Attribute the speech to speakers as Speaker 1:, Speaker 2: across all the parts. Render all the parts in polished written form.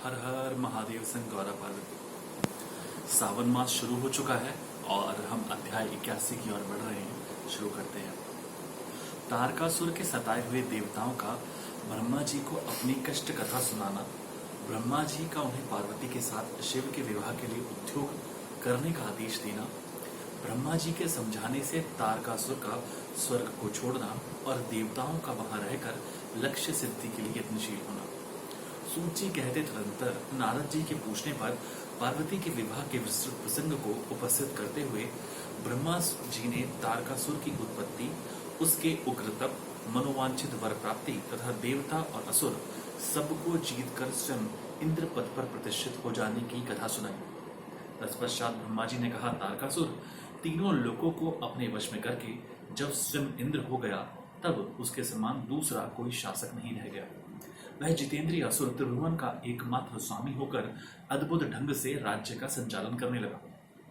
Speaker 1: हर हर महादेव संग गौरा पार्वती। सावन मास शुरू हो चुका है और हम अध्याय 81 की ओर बढ़ रहे हैं। शुरू करते हैं। तारकासुर के सताए हुए देवताओं का ब्रह्मा जी को अपनी कष्ट कथा सुनाना, ब्रह्मा जी का उन्हें पार्वती के साथ शिव के विवाह के लिए उद्योग करने का आदेश देना, ब्रह्मा जी के समझाने से तारकासुर का स्वर्ग को छोड़ना और देवताओं का वहां रहकर लक्ष्य सिद्धि के लिए यत्नशील होना। सूची कहते तदंतर नारद जी के पूछने पर पार्वती के विवाह के विस्तृत प्रसंग को उपस्थित करते हुए ब्रह्मा जी ने तारकासुर की उत्पत्ति, उसके उग्र तप, मनोवांछित वर प्राप्ति तथा देवता और असुर सबको जीतकर स्वयं इंद्र पद पर प्रतिष्ठित हो जाने की कथा सुनाई। तत्पश्चात ब्रह्मा जी ने कहा, तारकासुर तीनों लोकों को अपने वश में करके जब स्वयं इंद्र हो गया तब उसके समान दूसरा कोई शासक नहीं रह गया। वह जितेंद्रिय असुर त्रिभुवन का एकमात्र स्वामी होकर अद्भुत ढंग से राज्य का संचालन करने लगा।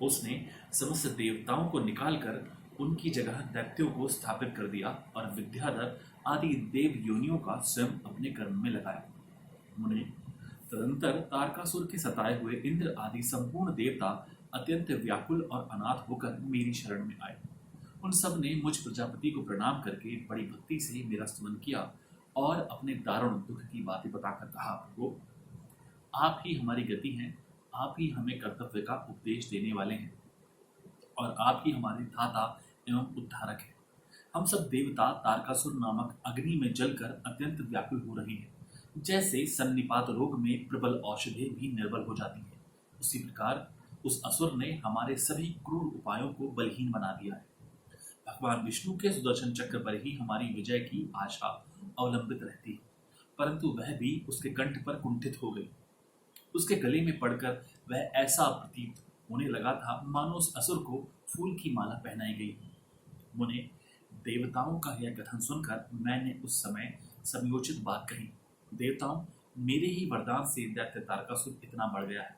Speaker 1: उसने समस्त देवताओं को निकालकर उनकी जगह दैत्यों को स्थापित कर दिया और विद्याधर आदि देव योनियों का स्वयं अपने कर्म में लगाया। मुने, तदंतर तारकासुर के सताए हुए इंद्र आदि संपूर्ण देवता अत्यंत व्याकुल और अनाथ होकर मेरी शरण में आए। उन सब ने मुझ प्रजापति को प्रणाम करके बड़ी भक्ति से मेरा स्तुति किया और अपने दारुण दुख की बातें बताकर कहा, प्रभु आप ही हमारी गति हैं, आप ही हमें कर्तव्य का उपदेश देने वाले हैं और आप ही हमारे धाता एवं उद्धारक हैं। हम सब देवता तारकासुर नामक अग्नि में जलकर अत्यंत व्याकुल हो रहे हैं। जैसे सन्निपात रोग में प्रबल औषधि भी निर्बल हो जाती है, उसी प्रकार उस असुर ने हमारे सभी क्रूर उपायों को बलहीन बना दिया है। भगवान विष्णु के सुदर्शन चक्र पर ही हमारी विजय की आशा अवलंबित रहती है, परंतु वह भी उसके कंठ पर कुंठित हो गई। उसके गले में पड़कर वह ऐसा प्रतीत होने लगा था मानो उस असुर को फूल की माला पहनाई गई। मुने, देवताओं का यह कथन सुनकर मैंने उस समय समयोचित बात कही। देवताओं, मेरे ही वरदान से दैत्य तारकासुर इतना बढ़ गया है,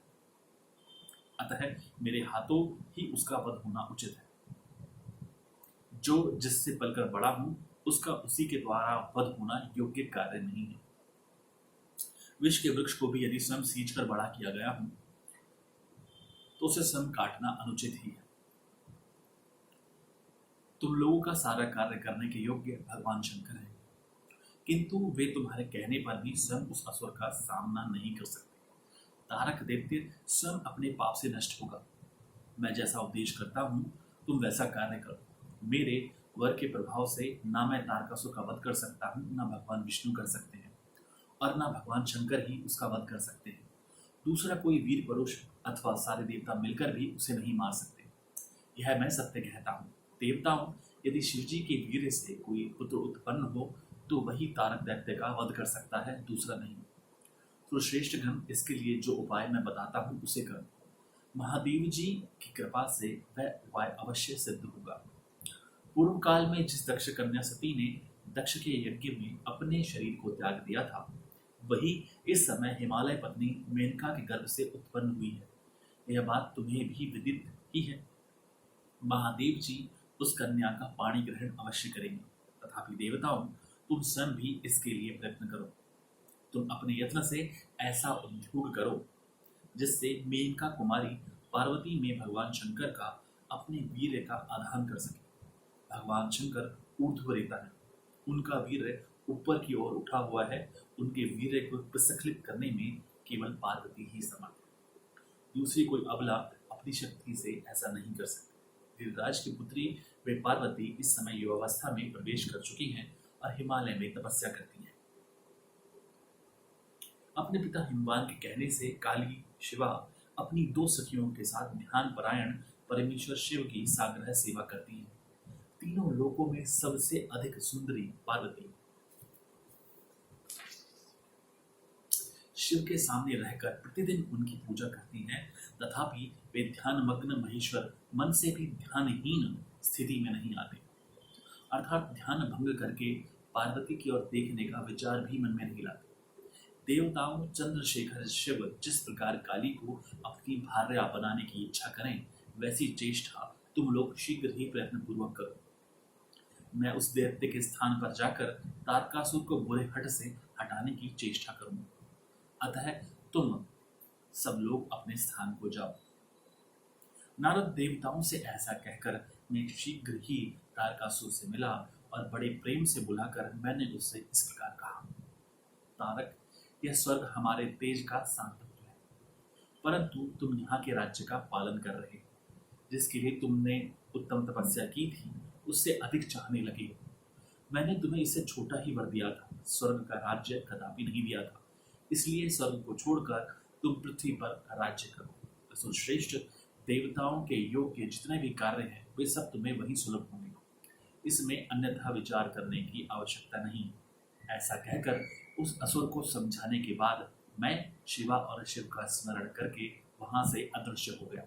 Speaker 1: अतः मेरे हाथों ही उसका वध होना उचित है। जो जिससे पलकर बड़ा हूं उसका उसी के द्वारा वध होना योग्य कार्य नहीं है। विष के वृक्ष को भी यदि स्वयं सींच कर बड़ा किया गया हूं तो उसे स्वयं काटना अनुचित ही है। तुम लोगों का सारा कार्य करने के योग्य भगवान शंकर हैं, किंतु वे तुम्हारे कहने पर भी स्वयं उस असुर का सामना नहीं कर सकते। तारक दैत्य स्वयं अपने पाप से नष्ट होगा। मैं जैसा उपदेश करता हूं तुम वैसा कार्य करो। मेरे वर के प्रभाव से ना मैं तारकासुर का वध कर सकता हूं, ना भगवान विष्णु कर सकते हैं और ना भगवान शंकर ही उसका वध कर सकते हैं। दूसरा कोई वीर पुरुष अथवा सारे देवता मिलकर भी उसे नहीं मार सकते। यह मैं सत्य कहता हूँ। देवताओं, यदि शिवजी के वीर से कोई पुत्र उत्पन्न हो तो वही तारक दैत्य का वध कर सकता है, दूसरा नहीं। तो श्रेष्ठ गण, इसके लिए जो उपाय मैं बताता हूँ उसे करो। महादेव जी की कृपा से वह उपाय अवश्य सिद्ध होगा। पूर्व काल में जिस दक्ष कन्या सती ने दक्ष के यज्ञ में अपने शरीर को त्याग दिया था, वही इस समय हिमालय पत्नी मेनका के गर्भ से उत्पन्न हुई है। यह बात तुम्हें भी विदित ही है। महादेव जी उस कन्या का पाणी ग्रहण अवश्य करेंगे। तथापि देवताओं, तुम स्वयं भी इसके लिए प्रयत्न करो। तुम अपने यत्न से ऐसा उद्योग करो जिससे मेनका कुमारी पार्वती में भगवान शंकर का अपने वीर्य का आधान कर सके। भगवान शंकर ऊर्ध्व रेता है, उनका वीर्य ऊपर की ओर उठा हुआ है। उनके वीर्य को प्रस्खलित करने में केवल पार्वती ही समर्थ है। दूसरी कोई अबला अपनी शक्ति से ऐसा नहीं कर सकती। गिरिराज की पुत्री वे पार्वती इस समय युवावस्था में प्रवेश कर चुकी हैं और हिमालय में तपस्या करती हैं। अपने पिता हिमवान के कहने से काली शिवा अपनी दो सखियों के साथ ध्यान परायण परमेश्वर शिव की साग्रह सेवा करती हैं। तीनों लोकों में सबसे अधिक सुंदरी पार्वती शिव के सामने रहकर प्रतिदिन उनकी पूजा करती हैं। तथापि वे ध्यानमग्न महेश्वर मन से भी ध्यानहीन स्थिति में नहीं आते, अर्थात ध्यान भंग करके पार्वती की ओर देखने का विचार भी मन में नहीं लाते। देवताओं, चंद्रशेखर शिव जिस प्रकार काली को अपनी भार्या बनाने की इच्छा करें, वैसी चेष्टा तुम लोग शीघ्र ही प्रयत्न पूर्वक करो। मैं उस दैत्य के स्थान पर जाकर तारकासुर को बुरे हट से हटाने की चेष्टा करूंगा। अतः तुम सब लोग अपने स्थान को जाओ। नारद देवताओं से ऐसा कहकर मैं शीघ्र ही तारकासुर से मिला और बड़े प्रेम से बुलाकर मैंने उससे इस प्रकार कहा, तारक, यह स्वर्ग हमारे तेज का सांतत्व है, परंतु तुम यहाँ के राज्य का पालन कर रहे हो, जिसके लिए तुमने उत्तम तपस्या की थी, उससे अधिक चाहने लगे हो। मैंने तुम्हें इससे छोटा ही वर दिया था, स्वर्ग का राज्य कदापि नहीं दिया था, इसलिए स्वर्ग को छोड़कर तुम पृथ्वी पर राज्य करो। असुर श्रेष्ठ, देवताओं के योग के जितने भी कार्य हैं वे सब तुम्हें वही सुलभ होंगे, इसमें अन्यथा विचार करने की आवश्यकता नहीं। ऐसा कहकर उस असुर को समझाने के बाद मैं शिवा और शिव का स्मरण करके वहां से अदृश्य हो गया।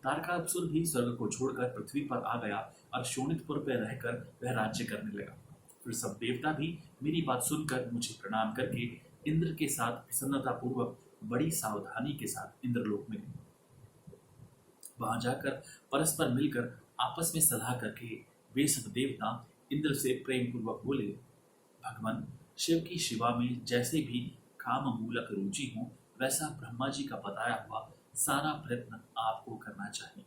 Speaker 1: तारकासुर भी स्वर्ग को छोड़कर पृथ्वी पर आ गया और शोणितपुर पर रहकर वह राज्य करने लगा। फिर सब देवता भी मेरी बात सुनकर मुझे प्रणाम करके इंद्र के साथ प्रसन्नता पूर्वक बड़ी सावधानी के साथ इंद्रलोक में गए। वहां जाकर परस्पर मिलकर आपस में सलाह करके वे सब देवता इंद्र से प्रेम पूर्वक बोले, भगवान शिव की शिवा में जैसे भी काम मूलक रुचि हो, वैसा ब्रह्मा जी का बताया हुआ सारा प्रयत्न आपको करना चाहिए।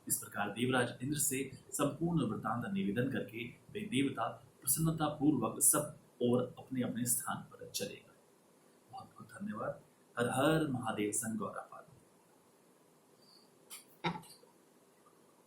Speaker 1: इस प्रकार देवराज इंद्र से संपूर्ण वृतांत निवेदन करके वे देवता प्रसन्नता पूर्वक सब और अपने अपने स्थान पर चले गए। बहुत बहुत धन्यवाद। हर हर महादेव। संगौरा।